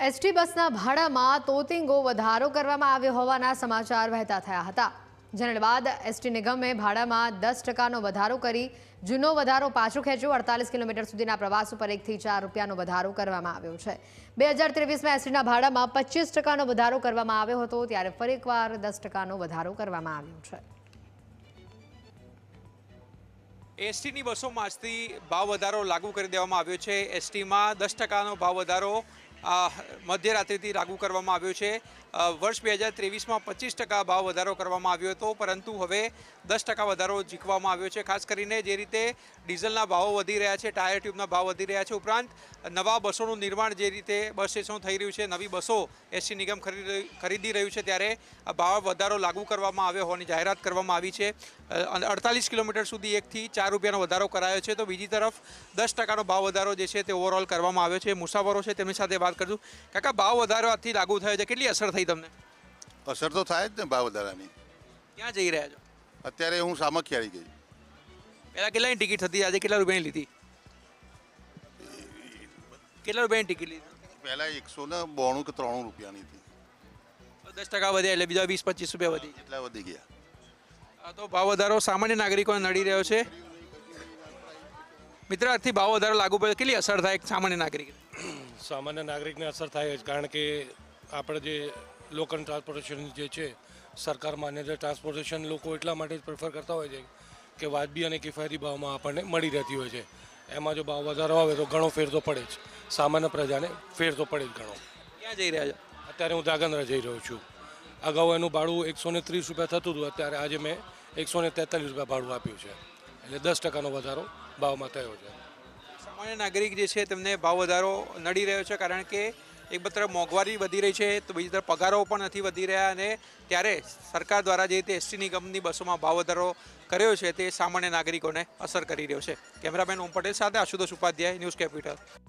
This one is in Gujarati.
એસટી બસના ભાડામાં તોતિંગો વધારો કરવામાં આવ્યો હોવાના સમાચાર વહેતા થયા હતા, જેને બાદ એસટી નિગમે ભાડામાં 10%નો વધારો કરી જૂનો વધારો પાછો ખેંચ્યો। 48 કિલોમીટર સુધીના પ્રવાસ ઉપર 1 થી 4 રૂપિયાનો વધારો કરવામાં આવ્યો છે। 2023માં એસટીના ભાડામાં 25%નો વધારો કરવામાં આવ્યો હતો, ત્યારે ફરી એકવાર 10%નો વધારો કરવામાં આવ્યો છે। એસટીની બસોમાં આજથી ભાવ વધારો લાગુ કરી દેવામાં આવ્યો છે। એસટીમાં 10%નો ભાવ વધારો મધ્યરાત્રિથી લાગુ કરવામાં આવ્યો છે। વર્ષ 2023માં 25% ભાવ વધારો કરવામાં આવ્યો હતો, પરંતુ હવે 10% વધારો ઝીકવામાં આવ્યો છે। ખાસ કરીને જે રીતે ડીઝલના ભાવો વધી રહ્યા છે, ટાયર ટ્યુબના ભાવ વધી રહ્યા છે, ઉપરાંત નવા બસોનું નિર્માણ જે રીતે બસ સ્ટેશનો થઈ રહ્યું છે, નવી બસો એસટી નિગમ ખરીદી રહ્યું છે, ત્યારે આ ભાવ વધારો લાગુ કરવામાં આવ્યો હોવાની જાહેરાત કરવામાં આવી છે। 48 કિલોમીટર સુધી 1 થી 4 રૂપિયાનો વધારો કરાયો છે, તો બીજી તરફ 10%નો ભાવ વધારો જે છે તે ઓવરઓલ કરવામાં આવ્યો છે। મુસાફરો છે તેમની સાથે વાત કરશું। કાકા, ભાવ વધારો આજથી લાગુ થયો છે, કેટલી અસર થઈ તમને? અસર તો થાય જ ને ભાવ વધારાની। ક્યાં જઈ રહ્યા છો? અત્યારે હું સામખિયાળી ગઈ। પહેલાં કેટલાની ટિકિટ થતી, આજે કેટલા રૂપિયાની લીધી? કેટલા રૂપિયાની ટિકિટ લીધી? પહેલાં 192 કે 93 રૂપિયાની હતી। 10% વધ્યા એટલે બીજા 20-25 રૂપિયા વધી એટલા વધી ગયા। તો ભાવ વધારો સામાન્ય નાગરિકોને નડી રહ્યો છે। મિત્ર, આજથી ભાવ વધારો લાગુ પડે કેટલી અસર થાય સામાન્ય નાગરિક? સામાન્ય નાગરિકને અસર થાય જ, કારણ કે આપણે જે લોકલ ટ્રાન્સપોર્ટેશન જે છે, સરકાર માન્ય જે ટ્રાન્સપોર્ટેશન લોકો એટલા માટે જ પ્રેફર કરતા હોય છે કે વાજબી અને કિફાયતી ભાવમાં આપણને મળી રહેતી હોય છે। એમાં જો ભાવ વધારો આવે તો ઘણો ફેર તો પડે જ, સામાન્ય પ્રજાને ફેર તો પડે જ ઘણો। ક્યાં જઈ રહ્યા છો? અત્યારે હું ધ્રાંગધ્રા જઈ રહ્યો છું। અગાઉ એનું ભાડું 130 રૂપિયા થતું હતું, અત્યારે આજે મેં 143 રૂપિયા ભાડું આપ્યું છે, એટલે 10%નો વધારો ભાવમાં થયો છે। સામાન્ય નાગરિક જે છે તેમને ભાવ વધારો નડી રહ્યો છે, કારણ કે એક તરફ મોંઘવારી વધી રહી છે, તો બીજી તરફ પગારો પણ નથી વધી રહ્યા, અને ત્યારે સરકાર દ્વારા જે રીતે એસટી નિગમની બસોમાં ભાવ વધારો કર્યો છે તે સામાન્ય નાગરિકોને અસર કરી રહ્યો છે। કેમેરામેન ઓમ પટેલ સાથે આશુતોષ ઉપાધ્યાય, ન્યૂઝ કેપિટલ।